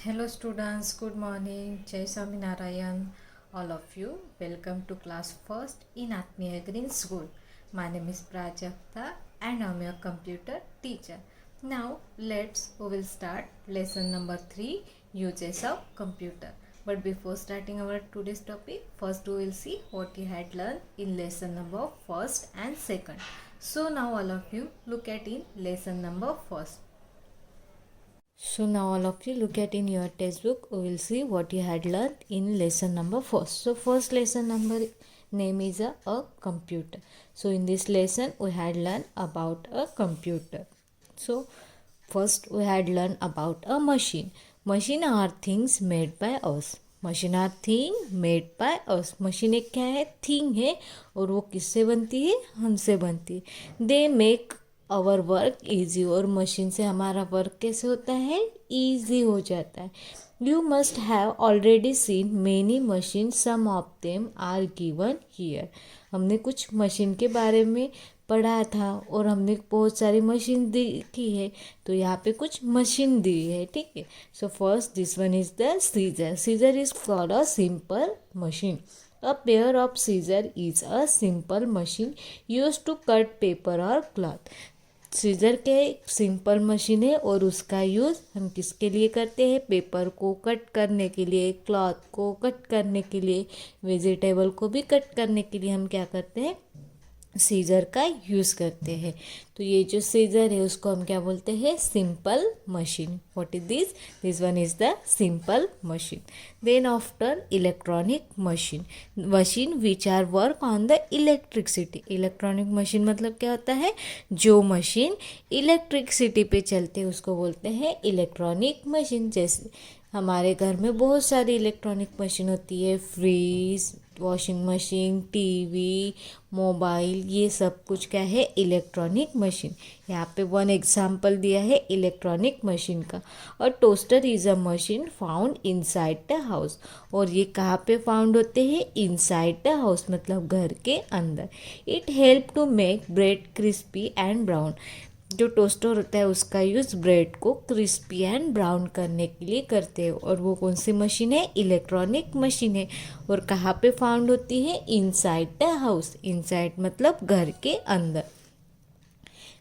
Hello students, good morning. Jai Swami Narayan. All of you, welcome to class first in Atmiya Green School. My name is Prajakta and I'm your computer teacher. Now we will start lesson number 3, uses of computer. But before starting our today's topic, first we will see what you had learned in lesson number first and second. So now all of you look at in lesson number first. So now all of you look at in your textbook, we will see what you had learned in lesson number first. So first lesson number name is a computer. So in this lesson we had learned about a computer. So first we had learned about a machine. Machine are things made by us. Machine are thing made by us. Machine एक क्या है? Thing है. और वो किससे बनती है? हमसे बनती है. They make our work easy. और मशीन से हमारा वर्क कैसे होता है? ईजी हो जाता है. You must have already seen many machine, some of them are given here. हमने कुछ मशीन के बारे में पढ़ा था और हमने बहुत सारी मशीन देखी है. तो यहाँ पे कुछ मशीन दी है. ठीक है. So first this one is the scissor. Scissor is called a simple machine. A pair of scissors is a simple machine used to cut paper or cloth. Scissor के सिंपल मशीन है और उसका use हम किसके लिए करते हैं? Paper को कट करने के लिए, क्लॉथ को कट करने के लिए, वेजिटेबल को भी कट करने के लिए हम क्या करते हैं? सीजर का यूज़ करते हैं. तो ये जो सीजर है उसको हम क्या बोलते हैं? Simple machine. What is this? This one is the simple machine. Then after electronic machine, machine which are work on the electricity. Electronic machine मतलब क्या होता है? जो मशीन इलेक्ट्रिसिटी पे चलते हैं उसको बोलते हैं इलेक्ट्रॉनिक मशीन. जैसे हमारे घर में बहुत सारी इलेक्ट्रॉनिक मशीन होती है. Fridge, washing machine, TV, mobile, ये सब कुछ क्या है? Electronic machine. यहाँ पे वन एग्जाम्पल दिया है इलेक्ट्रॉनिक मशीन का. और toaster is a machine found inside the house. और ये कहाँ पे फाउंड होते हैं? इनसाइड द हाउस मतलब घर के अंदर. It help to make bread crispy and brown. जो टोस्टर होता है उसका यूज़ ब्रेड को क्रिस्पी एंड ब्राउन करने के लिए करते हैं. और वो कौन सी मशीन है? इलेक्ट्रॉनिक मशीन है. और कहाँ पे फाउंड होती है? Inside the house. इनसाइड मतलब घर के अंदर.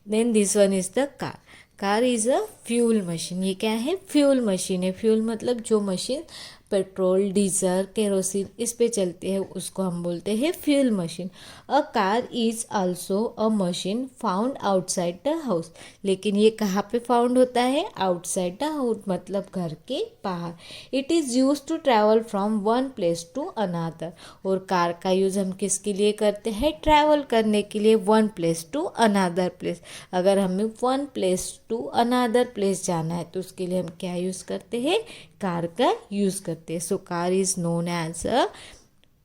Then this one is the car. Car is a fuel machine. ये क्या है? फ्यूल मशीन है. फ्यूल मतलब जो मशीन पेट्रोल, डीजल, केरोसिन इस पे चलती है उसको हम बोलते हैं fuel machine. A car is also a machine found outside the house. लेकिन ये कहाँ पे फाउंड होता है? आउटसाइड द हाउस मतलब घर के बाहर. It is use to travel from one place to another. और कार का यूज़ हम किसके लिए करते हैं? ट्रैवल करने के लिए. One place to another place. अगर हमें one place to another place जाना है तो उसके लिए हम क्या यूज़ करते हैं? कार का यूज़ करते हैं. So car is known as a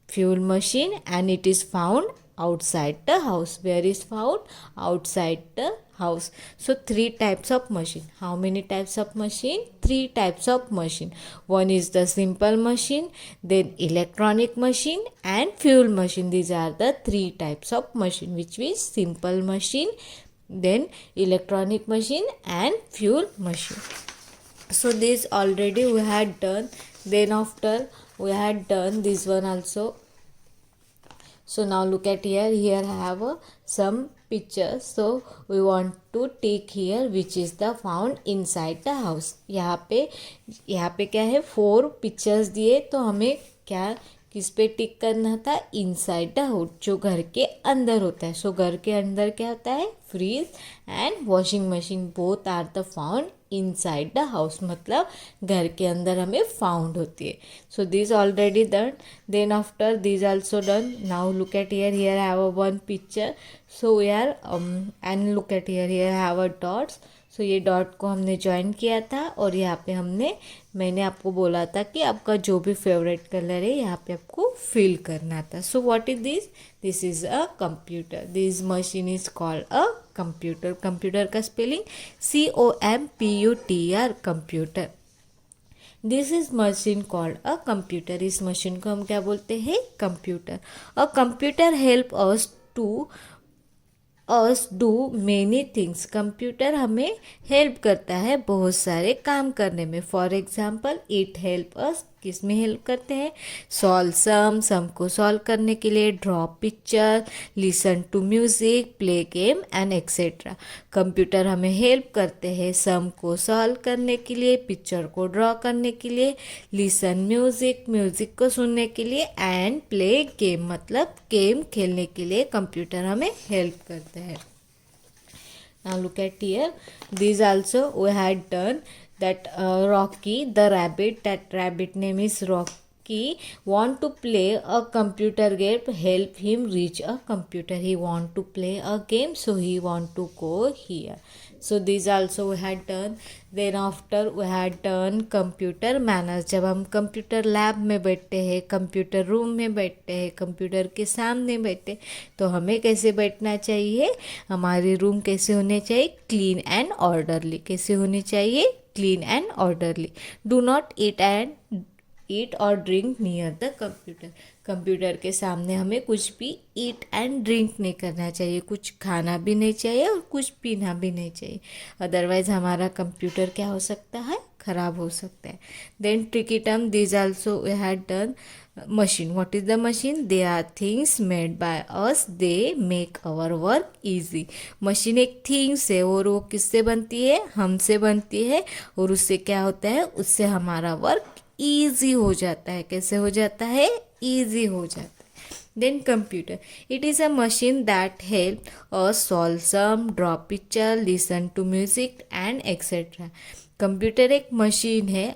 fuel machine and it is found outside the house. Where is found? Outside the house. So three types of machine. How many types of machine? Three types of machine. One is the simple machine, then electronic machine and fuel machine. These are the three types of machine, which is simple machine, then electronic machine and fuel machine. So this already we had done. Then after we had done this one also. So now look at here. Here I have some pictures. So we want to take here which is the found inside the house. यहाँ पे क्या है? 4 pictures दिए. तो हमें क्या किस पे टिक करना था? इनसाइड द हाउस जो घर के अंदर होता है. सो घर के अंदर क्या होता है? Fridge and washing machine both are the found inside the house मतलब घर के अंदर हमें फाउंड होती है. So this already done. Then after this also done. Now look at here. Here have a one picture. So we are and look at here. Here have a dots. So ये dot को हमने join किया था और यहाँ पे मैंने आपको बोला था कि आपका जो भी फेवरेट कलर है यहाँ पे आपको फिल करना था. So what is this? This is a computer. This machine is called a computer. Computer का spelling COMPUTR computer. This is machine called a computer. इस मशीन को हम क्या बोलते हैं? Computer. A computer help us to us do many things. Computer हमें help करता है बहुत सारे काम करने में। For example it help us, किस में हेल्प करते हैं? सॉल्व सम को सॉल्व करने के लिए, draw picture, listen to music, play game and etcetera. Computer हमें हेल्प करते हैं सम को सॉल्व करने के लिए, पिक्चर को ड्रॉ करने के लिए, लिसन म्यूजिक को सुनने के लिए, एंड प्ले गेम मतलब गेम खेलने के लिए कंप्यूटर हमें हेल्प करता है। Now look at here. These also we had done that Rocky the rabbit. That rabbit name is Rocky. Want to play a computer game. Help him reach a computer. He want to play a game, so he want to go here. So these also we had done. Then after we had done computer manners. जब हम computer lab में बैठते हैं, computer room में बैठते हैं, computer के सामने बैठते, तो हमें कैसे बैठना चाहिए? हमारे रूम कैसे होने चाहिए? Clean and orderly. कैसे होने चाहिए? Clean and orderly. Do not eat और drink near the computer. Computer के सामने हमें कुछ भी ईट एंड ड्रिंक नहीं करना चाहिए, कुछ खाना भी नहीं चाहिए और कुछ पीना भी नहीं चाहिए, अदरवाइज हमारा कंप्यूटर क्या हो सकता है? खराब हो सकता है। Then tricky term, this also we had done. Machine, what is the machine? They are things made by us, they make our work easy. Machine एक थिंग्स है और वो किससे बनती है? हमसे बनती है, और उससे क्या होता है? उससे हमारा वर्क ईजी हो जाता है। कैसे हो जाता है? ईजी हो जाता है। Then computer, it is a machine that help us solve some, draw picture, listen to music and etcetera. Computer एक मशीन है,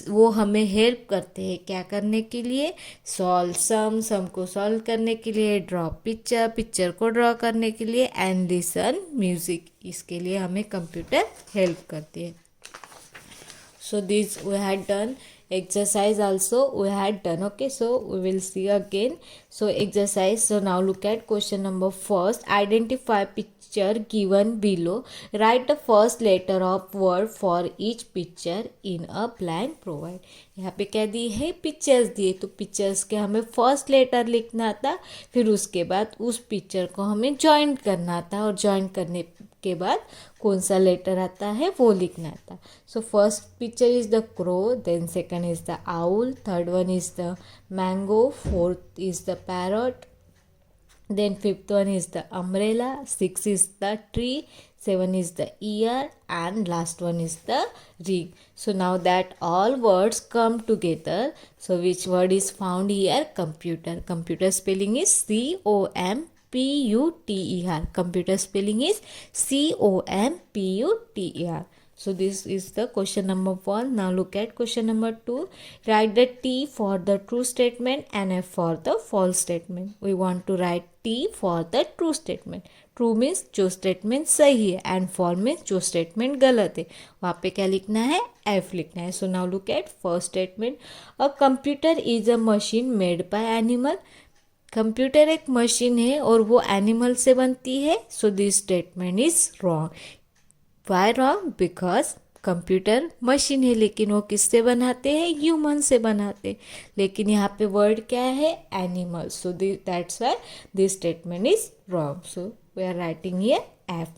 वो हमें हेल्प करते हैं क्या करने के लिए? सॉल्व सम को सॉल्व करने के लिए, ड्रॉ पिक्चर को ड्रॉ करने के लिए, एंड लिसन म्यूजिक, इसके लिए हमें कंप्यूटर हेल्प करती है। So this we had done. Exercise also we had done. Okay, so we will see again. So exercise, so now look at question number first. Identify picture given below. Write the first letter of word for each picture in a blank provide. यहाँ पे क्या दी है? Pictures दिए, तो pictures के हमें first letter लिखना था, फिर उसके बाद उस पिक्चर को हमें ज्वाइन करना था, और ज्वाइन करने के बाद कौन सा लेटर आता है वो लिखना था। So first picture is the crow, then second is the owl, third one is the mango, fourth is the parrot, then fifth one is the umbrella, six is the tree, seven is the ear, and last one is the ring. So now that all words come together, so which word is found here? Computer spelling is COMPUTER. Computer spelling is COMPUTER. So this is the question number 1. Now look at question number 2. Write the T for the true statement and F for the false statement. We want to write T for the true statement. True means जो statement सही है, and false means जो statement गलत है। वहाँ पे क्या लिखना है? F लिखना है। So now look at first statement. A computer is a machine made by animal. Computer एक मशीन है और वो एनिमल से बनती है। So this statement is wrong. Why wrong? Because computer machine है, लेकिन वो किससे बनाते हैं? ह्यूमन से बनाते, लेकिन यहाँ पे वर्ड क्या है? Animal. So that's why this statement is wrong. So we are writing here F.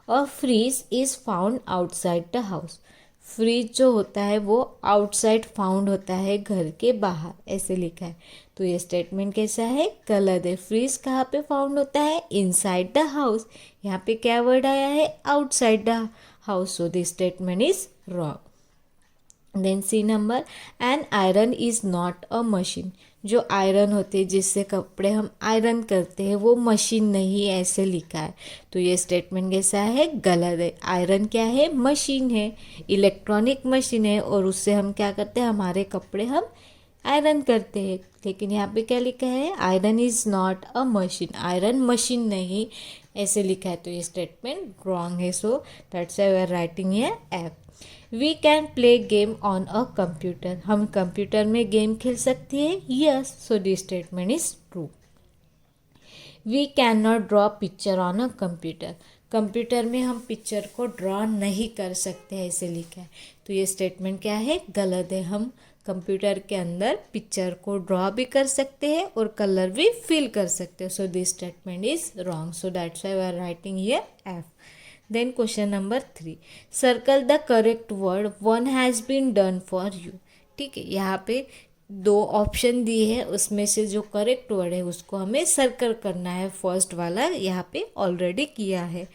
A fridge is found outside the house. Fridge जो होता है वो आउटसाइड फाउंड होता है, घर के बाहर, ऐसे लिखा है। तो ये स्टेटमेंट कैसा है? गलत है। फ्रिज कहाँ पे फाउंड होता है? Inside the house. यहाँ पे क्या वर्ड आया है? Outside the house. So this statement is wrong. Then C number, an iron is not a machine. जो आयरन होते हैं, जिससे कपड़े हम आयरन करते हैं, वो मशीन नहीं, ऐसे लिखा है। तो ये स्टेटमेंट कैसा है? गलत है। आयरन क्या है? मशीन है, इलेक्ट्रॉनिक मशीन है, और उससे हम क्या करते हैं? हमारे कपड़े हम आयरन करते हैं। लेकिन यहाँ पे क्या लिखा है? Iron is not a machine. Iron machine नहीं, ऐसे लिखा है। तो ये स्टेटमेंट रॉन्ग है। So that's why we are writing here F. We can play game on a computer. हम कंप्यूटर में गेम खेल सकते हैं। Yes, so this statement is true. We can not draw picture on a computer. Computer में हम picture को draw नहीं कर सकते, ऐसे लिखा है। तो ये स्टेटमेंट क्या है? गलत है। हम कंप्यूटर के अंदर पिक्चर को ड्रॉ भी कर सकते हैं और कलर भी फिल कर सकते हैं. So this statement is wrong. So that's why we are writing here F. Then question number 3. Circle the correct word one has been done for you. ठीक है, यहाँ पे 2 ऑप्शन दिए हैं, उसमें से जो करेक्ट वर्ड है उसको हमें सर्कल करना है. फर्स्ट वाला यहाँ पे ऑलरेडी किया है.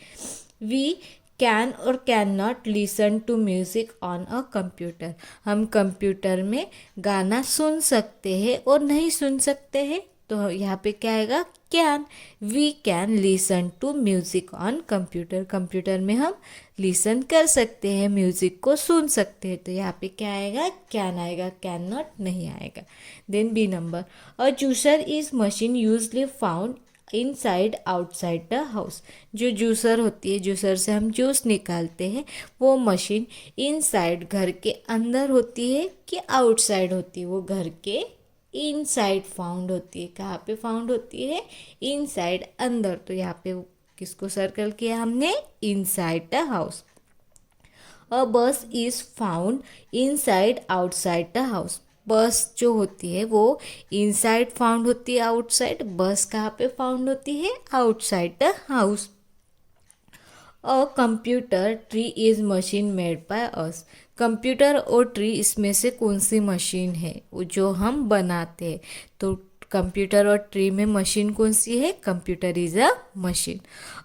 वी कैन और can not listen to music on a computer. हम कंप्यूटर में गाना सुन सकते हैं और नहीं सुन सकते हैं. तो यहाँ पे क्या आएगा? Can. We can listen to music on computer. Computer में हम लिसन कर सकते हैं, म्यूज़िक को सुन सकते हैं. तो यहाँ पे क्या आएगा? कैन आएगा, कैन नॉट नहीं आएगा. Then B number. A juicer is machine usually found inside outside the house. जो जूसर होती है, जूसर से हम जूस निकालते हैं, वो मशीन इनसाइड घर के अंदर होती है कि आउटसाइड होती है? वो घर के इनसाइड फाउंड होती है. कहाँ पे फाउंड होती है? इनसाइड, अंदर. तो यहाँ पे किसको सर्कल किया हमने? Inside the house. A bus is found inside outside the house. Bus जो होती है वो इनसाइड फाउंड होती है, आउटसाइड. बस कहाँ पे फाउंड होती है? Outside the house. A computer tree is machine made by us. Computer और ट्री, इसमें से कौन सी मशीन है जो हम बनाते हैं? तो कंप्यूटर और ट्री में मशीन कौन सी है? Computer is a machine.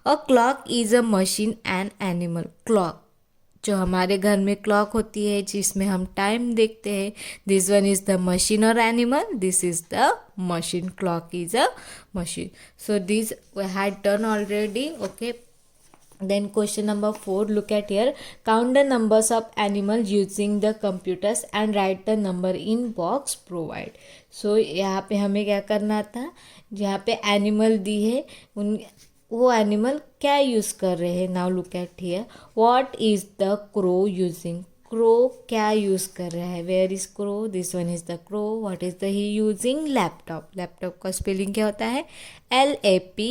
A clock is a machine and animal. Clock, जो हमारे घर में क्लॉक होती है जिसमें हम टाइम देखते हैं, this one is the machine और animal. This is the machine. Clock is a machine. So this we had done already. Okay. Then question number 4, look at here. Count the numbers of animals using the computers and write the number in box provide. So यहाँ पे हमें क्या करना था? जहाँ पे animal दी है उन वो एनिमल क्या यूज़ कर रहे हैं? Now look at here. What is the crow using. Crow क्या यूज़ कर रहा है? Where is crow? This one is the crow. What is the he using? Laptop. Laptop का स्पेलिंग क्या होता है? LAPTOP.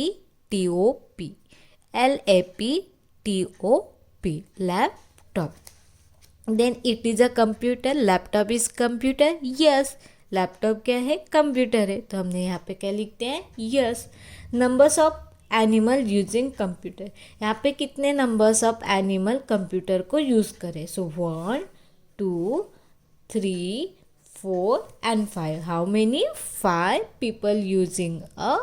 LAPTOP. Laptop. Then it is a computer. Laptop is computer. Yes. Laptop क्या है? कंप्यूटर है. तो हमने यहाँ पे क्या लिखते हैं? Yes. Numbers of animal using computer. यहाँ पे कितने नंबर्स ऑफ एनिमल कंप्यूटर को यूज़ करें? सो 1 2 3 4 and 5. How many? 5 people using a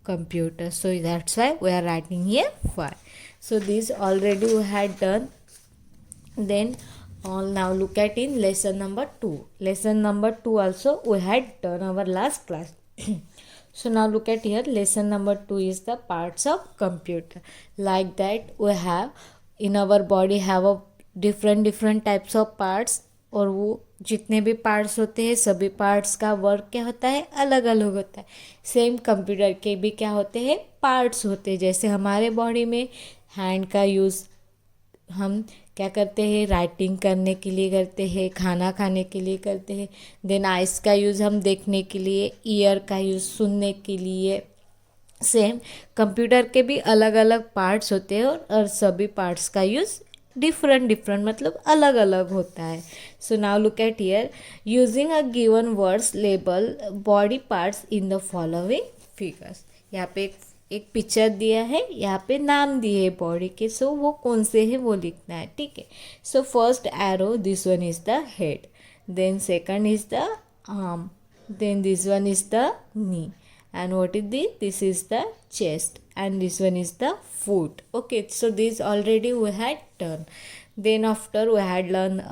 computer. So that's why we are writing here 5. So this already we had done. Then now look at in lesson number 2. Lesson number 2 also we had done our last class. So now look at here. Lesson number 2 is the parts of computer. Like that we have in our body have a different types of parts. और वो जितने भी parts होते हैं सभी parts का work क्या होता है? अलग अलग होता है. सेम कंप्यूटर के भी क्या होते हैं? पार्ट्स होते हैं. जैसे हमारे बॉडी में हैंड का यूज़ हम क्या करते हैं? राइटिंग करने के लिए करते हैं, खाना खाने के लिए करते हैं. देन आइज़ का यूज़ हम देखने के लिए, ईयर का यूज़ सुनने के लिए. सेम कंप्यूटर के भी अलग अलग पार्ट्स होते हैं और सभी पार्ट्स का यूज़ डिफरेंट मतलब अलग अलग होता है. सो now look at here. Using a given words label body parts in the following figures. यहाँ पे एक पिक्चर दिया है, यहाँ पे नाम दिए है बॉडी के. सो वो कौन से हैं वो लिखना है. ठीक है. So first arrow, this one is the head. Then second is the arm. Then this one is the knee. And what is this? This is the chest and this one is the foot. Okay, so this already we had done. Then after we had learned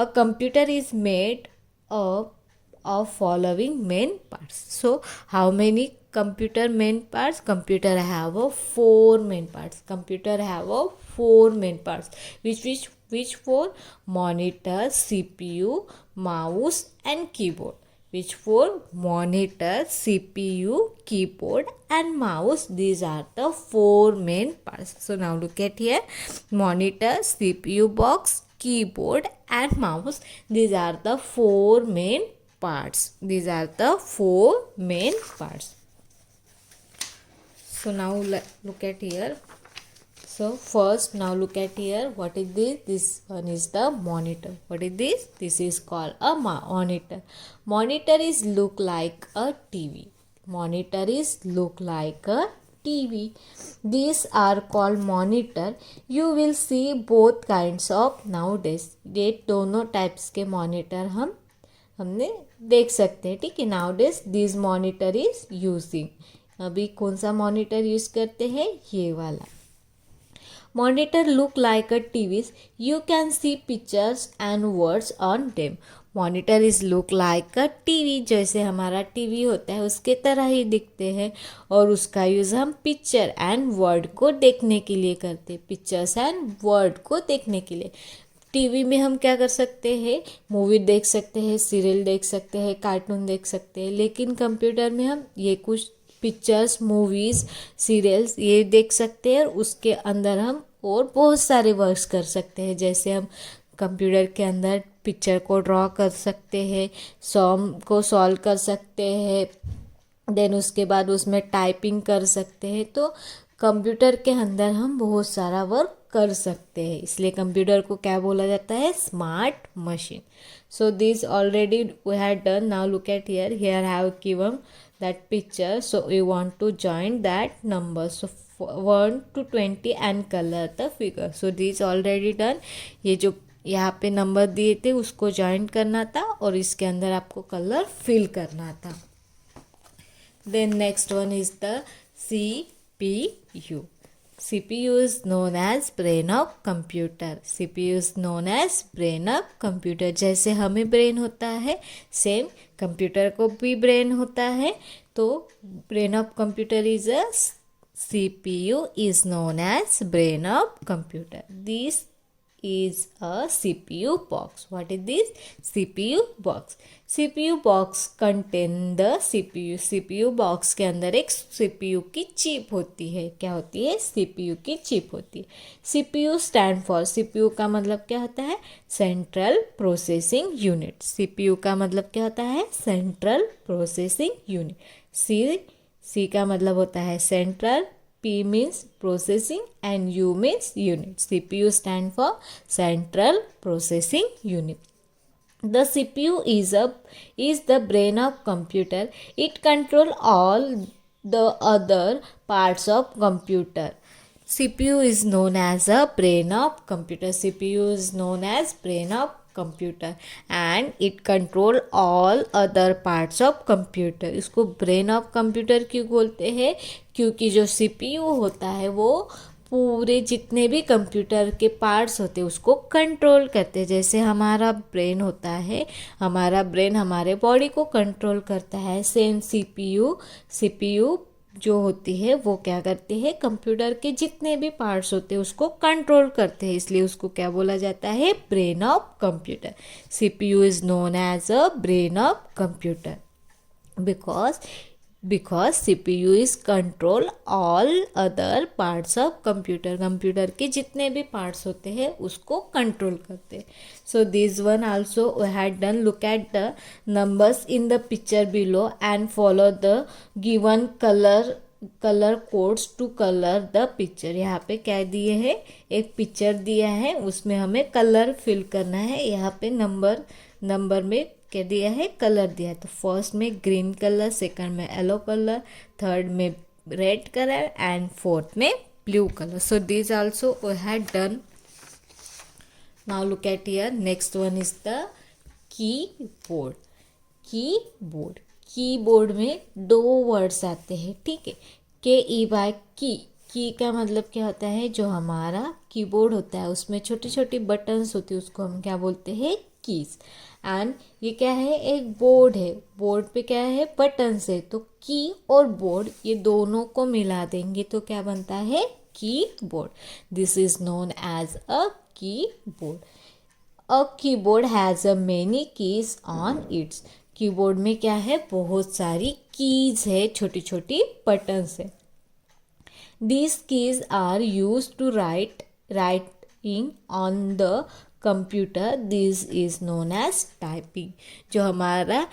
a computer is made of following main parts. So how many computer main parts? Computer have 4 main parts. Computer have 4 main parts. Which 4? Monitor, CPU, mouse and keyboard. Which 4? Monitor, CPU, keyboard and mouse. These are the 4 main parts. So now look at here. Monitor, CPU box, keyboard and mouse. These are the 4 main parts. These are the 4 main parts. So now look at here. So first, now look at here. What is this? This one is the monitor. What is this? This is called a monitor. Monitor is look like a TV. Monitor is look like a TV. These are called monitor. You will see both kinds of nowadays. ये दोनों types के monitor हमने देख सकते हैं, ठीक है. Nowadays this monitor is using. अभी कौन सा monitor यूज़ करते हैं? ये वाला. Monitor look like a TVs. You can see pictures and words on them. Monitor is look like a TV. जैसे हमारा टीवी होता है उसके तरह ही दिखते हैं और उसका यूज़ हम पिक्चर एंड वर्ड को देखने के लिए करते हैं. पिक्चर्स एंड वर्ड को देखने के लिए. टीवी में हम क्या कर सकते हैं? मूवी देख सकते हैं, सीरियल देख सकते हैं, कार्टून देख सकते हैं. लेकिन कंप्यूटर में हम ये कुछ पिक्चर्स, मूवीज़, सीरियल्स ये देख सकते हैं और उसके अंदर हम और बहुत सारे वर्क्स कर सकते हैं. जैसे हम कंप्यूटर के अंदर पिक्चर को ड्रॉ कर सकते हैं, सॉम को सॉल्व कर सकते हैं, देन उसके बाद उसमें टाइपिंग कर सकते हैं. तो कंप्यूटर के अंदर हम बहुत सारा वर्क कर सकते हैं. इसलिए कंप्यूटर को क्या बोला जाता है? Smart machine. So this already we have done. Now look at here. Here have given that picture, so we want to join that number, so 1 to 20 and color the figure. So this already done. ये जो यहाँ पे number दिए थे उसको join करना था और इसके अंदर आपको कलर फिल करना था. Then next one is the CPU. CPU is known as brain of computer. CPU is known as brain of computer. जैसे हमें ब्रेन होता है सेम कंप्यूटर को भी ब्रेन होता है. तो brain of computer is a CPU is known as brain of computer. This is a CPU box. What is this? CPU box. CPU box contain the CPU. CPU box के अंदर एक CPU की chip होती है. क्या होती है? CPU की चिप होती है. CPU stand for. CPU का मतलब क्या होता है? Central Processing Unit. CPU का मतलब क्या होता है? Central Processing Unit. C का मतलब होता है Central. P means processing and U means unit. CPU stand for Central Processing Unit. The CPU is the brain of computer. It control all the other parts of computer. CPU is known as a brain of computer. CPU is known as brain of computer and it control all other parts of computer. इसको brain of computer क्यों बोलते हैं? क्योंकि जो CPU होता है वो पूरे जितने भी कंप्यूटर के पार्ट्स होते हैं उसको कंट्रोल करते हैं. जैसे हमारा ब्रेन होता है, हमारा ब्रेन हमारे बॉडी को कंट्रोल करता है. सेम CPU जो होती है वो क्या करती है? कंप्यूटर के जितने भी पार्ट्स होते हैं उसको कंट्रोल करते हैं. इसलिए उसको क्या बोला जाता है? Brain of computer. CPU is known as a brain of computer because CPU is control all other parts of computer. कंप्यूटर के जितने भी पार्ट्स होते हैं उसको कंट्रोल करते हैं. So this one also we had done. Look at the numbers in the picture below and follow the given color codes to color the picture. यहाँ पे क्या दिए है? एक पिक्चर दिया है, उसमें हमें कलर फिल करना है. यहाँ पे नंबर में क्या दिया है? कलर दिया है. तो फर्स्ट में ग्रीन कलर, सेकंड में येलो कलर, थर्ड में रेड कलर एंड फोर्थ में blue colour. So this also we had done. Now look at here. Next one is the keyboard. Keyboard में दो वर्ड्स आते हैं, ठीक है. KE की का मतलब क्या होता है? जो हमारा कीबोर्ड होता है उसमें छोटी छोटी बटन्स होती है उसको हम क्या बोलते हैं? कीज. एंड ये क्या है? एक बोर्ड है. बोर्ड पे क्या है? बटन्स है. तो की और बोर्ड ये दोनों को मिला देंगे तो क्या बनता है? Keyboard. This is known as a keyboard. A keyboard has a many keys on its. Keyboard में क्या है? बहुत सारी कीज है, छोटी छोटी बटन्स है. These keys are used to writing on the computer. This is known as typing. जो हमारा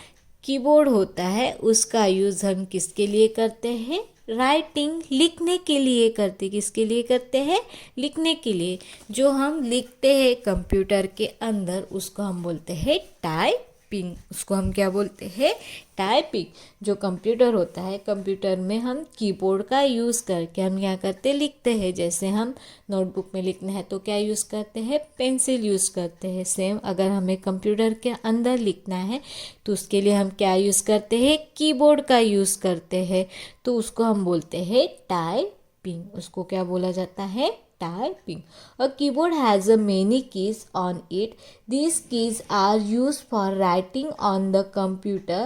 कीबोर्ड होता है उसका यूज़ हम किसके लिए करते हैं? राइटिंग लिखने के लिए करते, किसके लिए करते हैं, लिखने के लिए। जो हम लिखते हैं कंप्यूटर के अंदर उसको हम बोलते हैं टाइपिंग, उसको हम क्या बोलते हैं, टाइपिंग। जो कंप्यूटर होता है, कंप्यूटर में हम कीबोर्ड का यूज़ करके हम क्या करते, लिखते हैं। जैसे हम नोटबुक में लिखना है तो क्या यूज़ करते हैं, पेंसिल यूज़ करते हैं। सेम अगर हमें कंप्यूटर के अंदर लिखना है तो उसके लिए हम क्या यूज़ करते हैं, कीबोर्ड का यूज़ करते हैं। तो उसको हम बोलते हैं टाइपिंग, उसको क्या बोला जाता है, typing. A keyboard has a many keys on it. These keys are used for writing on the computer.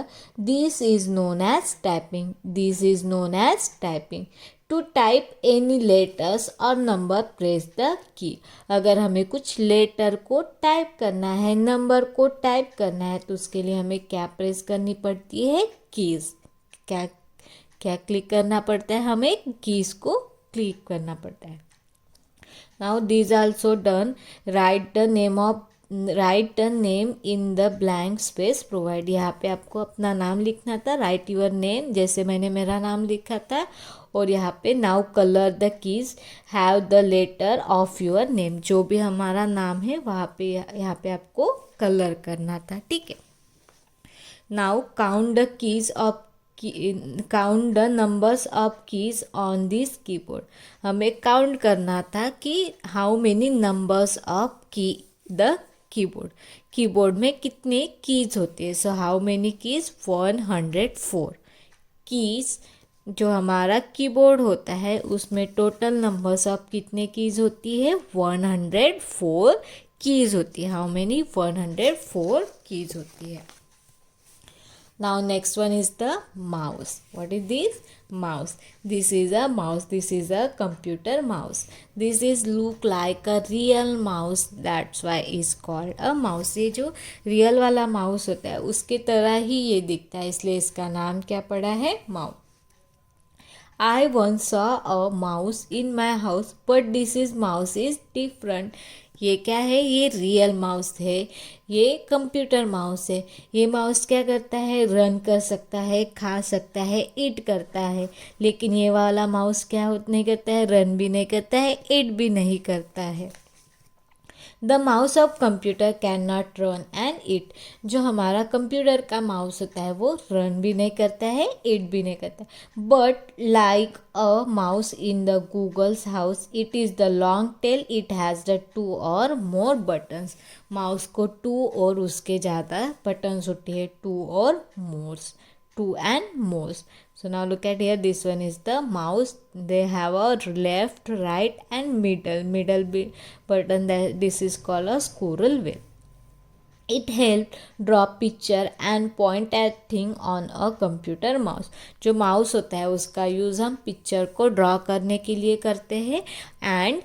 This is known as typing. This is known as typing. To type any letters or number, press the key. अगर हमें कुछ letter को type करना है, number को type करना है, तो उसके लिए हमें क्या प्रेस करनी पड़ती है, कीज। क्या क्या क्लिक करना पड़ता है, हमें कीज को क्लिक करना पड़ता है। Now these also done. Write the name in the blank space provide. यहाँ पे आपको अपना नाम लिखना था, write your name, जैसे मैंने मेरा नाम लिखा था। और यहाँ पे now color the keys, have the letter of your name, जो भी हमारा नाम है वहाँ पे यहाँ पे आपको कलर करना था, ठीक है। Now count the keys of count the numbers of keys on this keyboard. हमें काउंट करना था कि हाउ मेनी नंबर्स ऑफ की द कीबोर्ड, कीबोर्ड में कितने कीज होते हैं। So how many keys, 104 keys. जो हमारा कीबोर्ड होता है उसमें टोटल नंबर्स ऑफ कितने कीज होती है, 104 कीज होती है। हाउ मेनी, 104 कीज होती है। Now next one is the mouse. What is this? Mouse. This is a mouse. This is a computer mouse. This is look like a real mouse. That's why it's called a mouse. ये जो real वाला mouse होता है उसके तरह ही ये दिखता है, इसलिए इसका नाम क्या पड़ा है, mouse. I once saw a mouse in my house, but this is mouse is different. ये क्या है, ये रियल माउस है, ये कंप्यूटर माउस है। ये माउस क्या करता है, रन कर सकता है, खा सकता है, ईट करता है। लेकिन ये वाला माउस क्या नहीं करता है, रन भी नहीं करता है, ईट भी नहीं करता है। The mouse of computer can not run and eat. जो हमारा कंप्यूटर का माउस होता है वो रन भी नहीं करता है, ईट भी नहीं करता है। But like a mouse in the Google's house, it is the long tail, it has the 2 or more buttons. Mouse को 2 और उसके ज़्यादा बटन्स होती है, 2 और Morse, 2 and more. So now look at here, this one is the mouse. They have a left, right and middle button, that this is called a scroll wheel. It helps draw picture and point at thing on a computer mouse. जो mouse होता है उसका use हम picture को draw करने के लिए करते हैं। एंड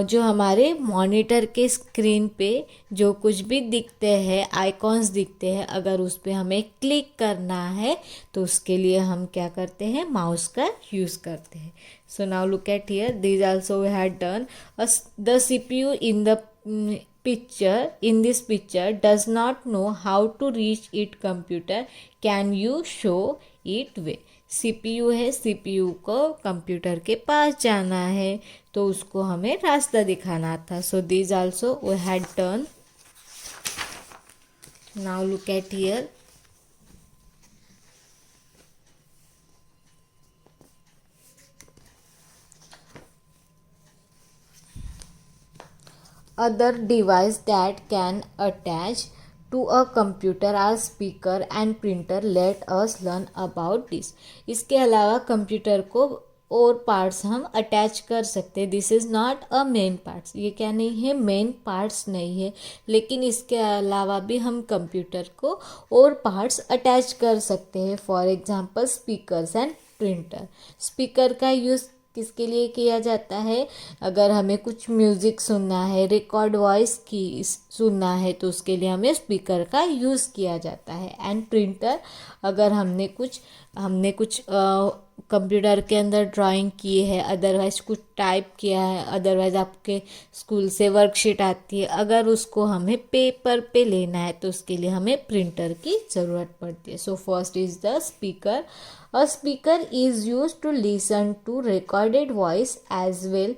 जो हमारे मॉनिटर के स्क्रीन पे जो कुछ भी दिखते हैं, आइकॉन्स दिखते हैं, अगर उस पर हमें क्लिक करना है तो उसके लिए हम क्या करते हैं, माउस का यूज़ करते हैं। So now look at here, this also we had done. The CPU in the in this picture does not know how to reach its computer. Can you show it way? CPU है, CPU को computer के पास जाना है तो उसको हमें रास्ता दिखाना था। So this also we had done. Now look at here, other device that can attach to a computer are speaker and printer. Let us learn about this. इसके अलावा कंप्यूटर को और पार्ट्स हम अटैच कर सकते हैं। This is not a main parts, ये क्या नहीं है, मेन पार्ट्स नहीं है, लेकिन इसके अलावा भी हम कंप्यूटर को और पार्ट्स अटैच कर सकते हैं। For example speakers and printer. Speaker का यूज़ किसके लिए किया जाता है, अगर हमें कुछ म्यूज़िक सुनना है, रिकॉर्ड वॉइस की सुनना है तो उसके लिए हमें स्पीकर का यूज़ किया जाता है। एंड प्रिंटर, अगर हमने कुछ कंप्यूटर के अंदर ड्राइंग की है, अदरवाइज कुछ टाइप किया है, अदरवाइज आपके स्कूल से वर्कशीट आती है, अगर उसको हमें पेपर पे लेना है तो उसके लिए हमें प्रिंटर की ज़रूरत पड़ती है. So first is the speaker. A speaker is use to listen to recorded voice as well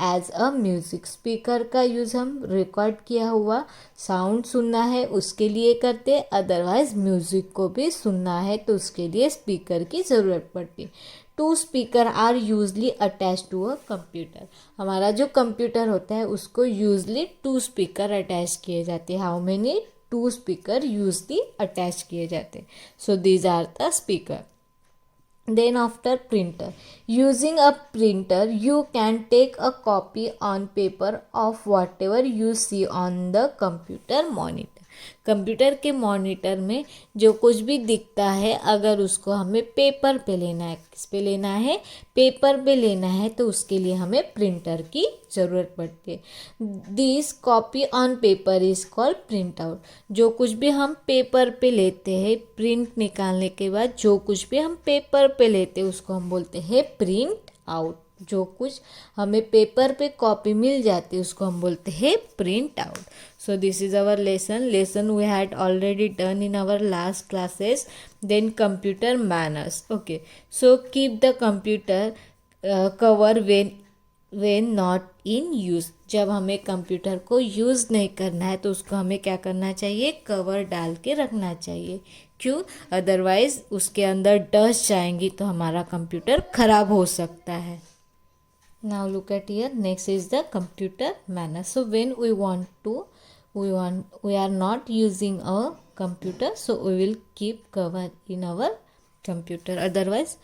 as a music. Speaker का यूज़ हम रिकॉर्ड किया हुआ साउंड सुनना है उसके लिए करते हैं, अदरवाइज म्यूज़िक को भी सुनना है तो उसके लिए स्पीकर की ज़रूरत पड़ती है. Two speaker are usually attach to a computer. हमारा जो कंप्यूटर होता है उसको यूजली टू स्पीकर अटैच किए जाते हैं. How many? Two speaker usually attach किए जाते हैं. So these are the speaker. Then after printer, using a printer you can take a copy on paper of whatever you see on the computer monitor. Computer के monitor में जो कुछ भी दिखता है अगर उसको हमें पेपर पे लेना है, किस पे लेना है? पेपर पे लेना है तो उसके लिए हमें प्रिंटर की ज़रूरत पड़ती है. This copy on paper is called print out. जो कुछ भी हम पेपर पे लेते हैं, प्रिंट निकालने के बाद जो कुछ भी हम पेपर पे लेते हैं उसको हम बोलते हैं प्रिंट आउट. जो कुछ हमें पेपर पे कॉपी मिल जाती है उसको हम बोलते हैं print out. So this is our lesson we had already done in our last classes. Then computer manners. Okay, so keep the computer cover when not in use. जब हमें कंप्यूटर को यूज़ नहीं करना है तो उसको हमें क्या करना चाहिए? कवर डाल के रखना चाहिए. क्यों? अदरवाइज उसके अंदर डस्ट जाएंगी तो हमारा कंप्यूटर ख़राब हो सकता है. Now look at here. Next is the computer manner. So when we are not using a computer, so we will keep cover in our computer. Otherwise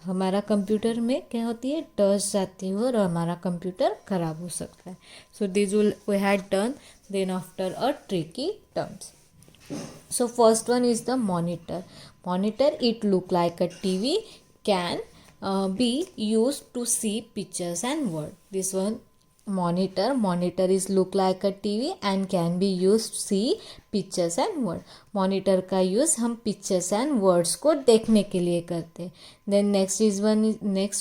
हमारा कंप्यूटर में क्या होती है? डस्ट जाती है और हमारा कंप्यूटर ख़राब हो सकता है. So this we had done. Then after a tricky terms. So first one is the monitor. Monitor, it look like a TV, can be used to see pictures and word. This one monitor is look like a TV and can be used to see pictures and word. Monitor का use हम pictures and words को देखने के लिए करते हैं. Then next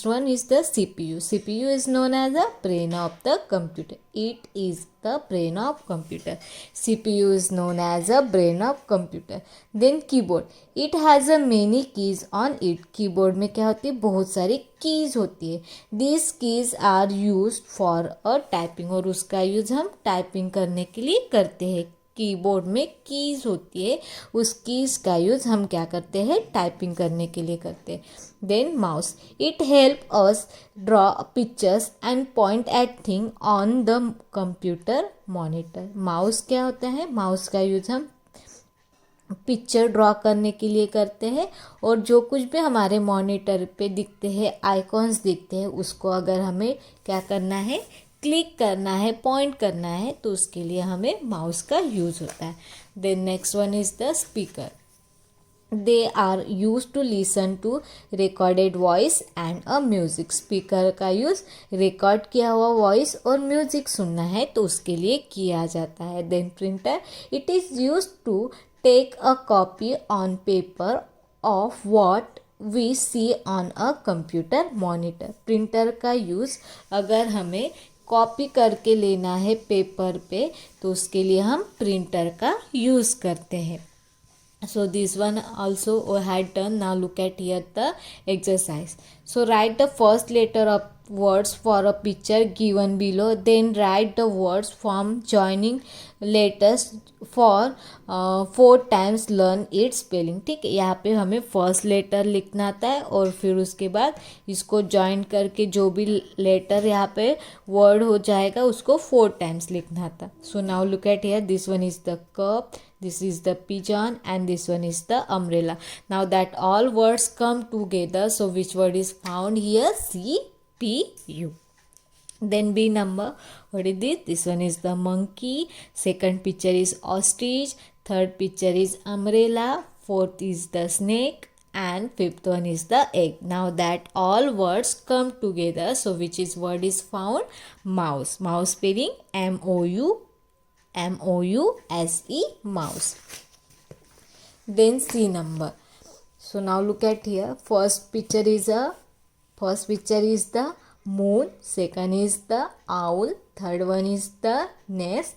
one is the CPU. CPU is known as the brain of the computer. It is the brain of computer. CPU is known as a brain of computer. Then keyboard. It has a many keys on it. Keyboard में क्या होती है? बहुत सारी keys होती है. These keys are used for a typing. और उसका यूज़ हम टाइपिंग करने के लिए करते हैं. कीबोर्ड में कीज़ होती है, उस कीज़ का यूज़ हम क्या करते हैं? टाइपिंग करने के लिए करते हैं. Then mouse. It help us draw pictures and point at thing on the computer monitor. Mouse क्या होता है? माउस का यूज़ हम पिक्चर ड्रॉ करने के लिए करते हैं और जो कुछ भी हमारे मॉनिटर पे दिखते हैं, आइकॉन्स दिखते हैं, उसको अगर हमें क्या करना है? क्लिक करना है, पॉइंट करना है तो उसके लिए हमें माउस का यूज़ होता है. Then next one is the speaker. They are use to listen to recorded voice and a music. Speaker का यूज़ रिकॉर्ड किया हुआ वॉइस और म्यूज़िक सुनना है तो उसके लिए किया जाता है. Then printer. It is use to take a copy on paper of what we see on a computer monitor. Printer का यूज़ अगर हमें कॉपी करके लेना है पेपर पे तो उसके लिए हम प्रिंटर का यूज़ करते हैं. So this one also we had done. Now look at here the exercise. So write the first letter of words for a picture given below. Then write the words from joining letters for 4 times. Learn its spelling. ठीक है, यहाँ पे हमें first letter लिखना आता है और फिर उसके बाद इसको ज्वाइन करके जो भी लेटर यहाँ पे वर्ड हो जाएगा उसको 4 टाइम्स लिखना था. सो now look at here. This one is the cup, this is the pigeon and this one is the umbrella. Now that all words come together, so which word is found here? CPU. Then B number. What is this? This one is the monkey. Second picture is ostrich. Third picture is umbrella. Fourth is the snake and fifth one is the egg. Now that all words come together, so which is word is found? Mouse. Mouse spelling mouse, mouse. Then C number. So now look at here. First picture is the moon. Second is the owl. Third one is the nest.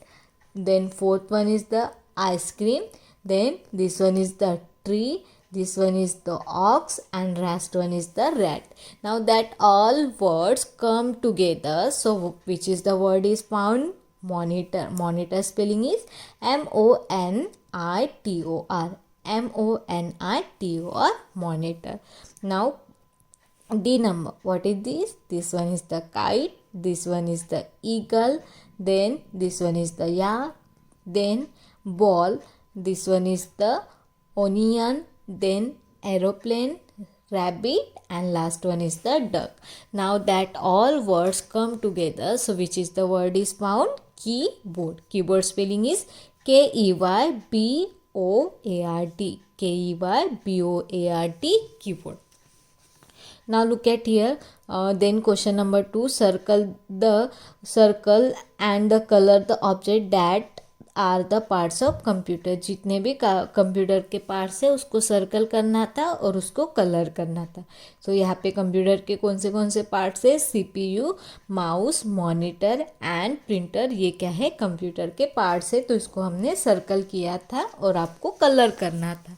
Then fourth one is the ice cream. Then this one is the tree. This one is the ox, and last one is the rat. Now that all words come together, so which is the word is found? Monitor. Monitor spelling is MONITOR. MONITOR, monitor. Now D number. What is this? This one is the kite. This one is the eagle. Then this one is the yak. Then ball. This one is the onion. Then aeroplane, rabbit, and last one is the duck. Now that all words come together, so which is the word is found? Keyboard. Keyboard spelling is KEYBOARD. KEYBOARD, keyboard. Now look at here. Then question number 2. Circle and the color the object that are the parts of computer. जितने भी computer के parts है उसको circle करना था और उसको colour करना था. सो यहाँ पे कंप्यूटर के कौन से पार्ट्स है? CPU, mouse, monitor and printer. ये क्या है? कंप्यूटर के पार्ट्स है. तो इसको हमने सर्कल किया था और आपको कलर करना था.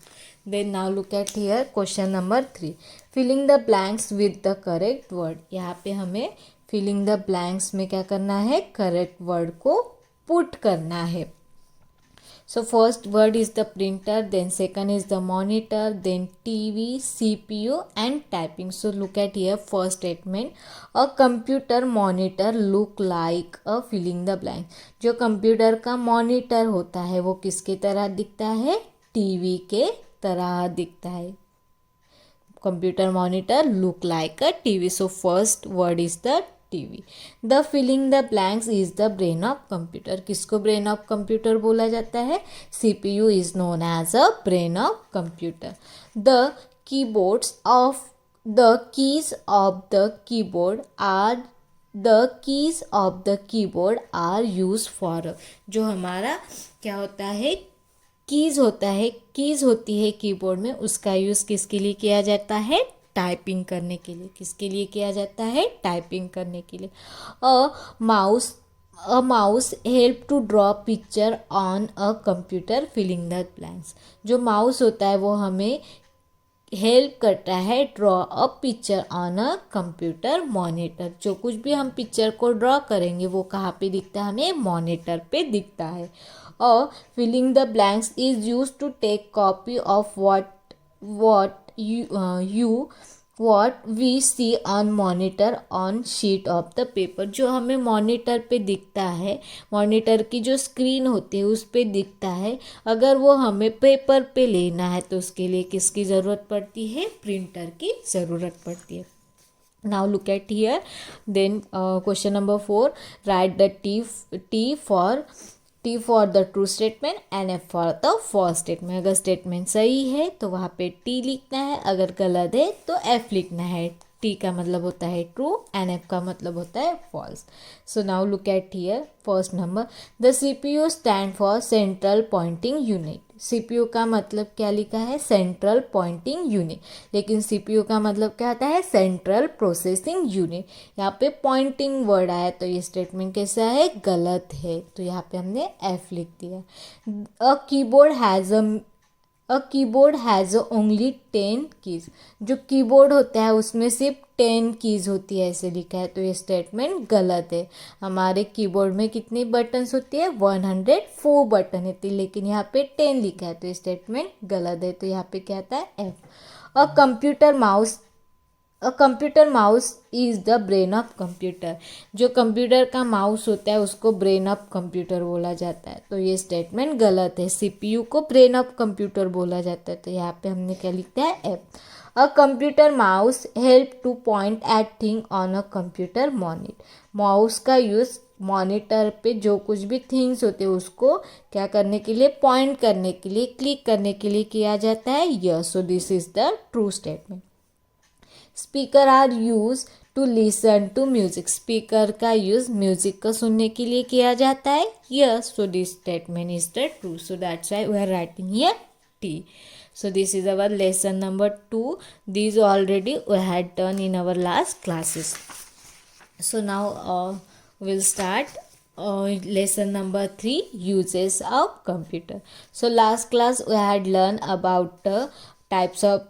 Then now look at here question number 3. Filling the blanks with the correct word. यहाँ पे हमें फिलिंग द ब्लैंक्स में क्या करना है? करेक्ट वर्ड को पुट करना है. So first word is the printer, then second is the monitor, then TV, CPU and typing. So look at here first statement. A computer monitor look like a filling the blank. जो computer का monitor होता है वो किसके तरह दिखता है? TV के तरह दिखता है. Computer monitor look like a TV. So first word is the TV. The filling the blanks is the brain of computer. किसको brain of computer बोला जाता है? CPU is known as a brain of computer. The keys of the keyboard are used for. जो हमारा क्या होता है? Keys होती है कीबोर्ड में, उसका यूज़ किसके लिए किया जाता है? टाइपिंग करने के लिए. किसके लिए किया जाता है? टाइपिंग करने के लिए. A mouse help to draw picture on a computer filling the blanks. जो माउस होता है वो हमें हेल्प करता है draw a picture on a computer monitor. जो कुछ भी हम पिक्चर को ड्रॉ करेंगे वो कहाँ पे दिखता है? हमें मॉनिटर पे दिखता है. और filling the blanks is use to take copy of what we see on monitor on sheet of the paper. जो हमें मॉनिटर पे दिखता है, मॉनिटर की जो स्क्रीन होती है उस पे दिखता है, अगर वो हमें पेपर पे लेना है तो उसके लिए किसकी ज़रूरत पड़ती है? प्रिंटर की ज़रूरत पड़ती है. Now look at here. Then question number 4. Write the T for the true statement and F for the false statement. अगर स्टेटमेंट सही है तो वहाँ पे T लिखना है, अगर गलत है तो F लिखना है. T का मतलब होता है ट्रू एंड F का मतलब होता है false. So now look at here first number. The CPU stand for central pointing unit. CPU का मतलब क्या लिखा है? Central pointing unit. लेकिन CPU का मतलब क्या आता है? Central processing unit. यहाँ पे पॉइंटिंग वर्ड आया तो ये स्टेटमेंट कैसा है? गलत है. तो यहाँ पे हमने F लिख दिया. अ कीबोर्ड हैज़ ओनली 10 कीज़. जो कीबोर्ड होता है उसमें सिर्फ 10 कीज़ होती है, ऐसे लिखा है तो ये स्टेटमेंट गलत है. हमारे कीबोर्ड में कितनी बटन्स होती है? 104 बटन होती है, लेकिन यहाँ पे 10 लिखा है तो ये स्टेटमेंट गलत है. तो यहाँ पे क्या आता है? F. A computer mouse is the brain of computer. जो कंप्यूटर का माउस होता है उसको ब्रेन ऑफ कंप्यूटर बोला जाता है. तो ये स्टेटमेंट गलत है. CPU को ब्रेन ऑफ कंप्यूटर बोला जाता है. तो यहाँ पे हमने क्या लिखा है? F. A computer mouse help to point at thing on a computer monitor. Mouse का यूज़ मॉनिटर पे जो कुछ भी थिंग्स होते हैं उसको क्या करने के लिए? पॉइंट करने के लिए, क्लिक करने के लिए किया जाता है. Yes. So this is the true statement. Speaker are use to listen to music. Speaker का यूज़ म्यूजिक को सुनने के लिए किया जाता है. Yes. So this statement is the true. So that's why we are writing here T. So this is our lesson number 2. These already we had done in our last classes. So now we'll start lesson number 3, uses of computer. So last class we had learned about types of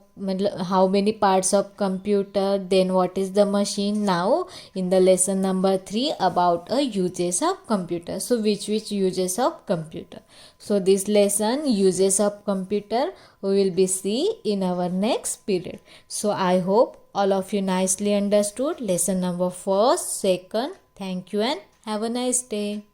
how many parts of computer, then what is the machine. Now in the lesson number 3 about uses of computer. So which uses of computer. So this lesson uses of computer we will be see in our next period. So I hope all of you nicely understood lesson number 1st, 2nd. Thank you and have a nice day.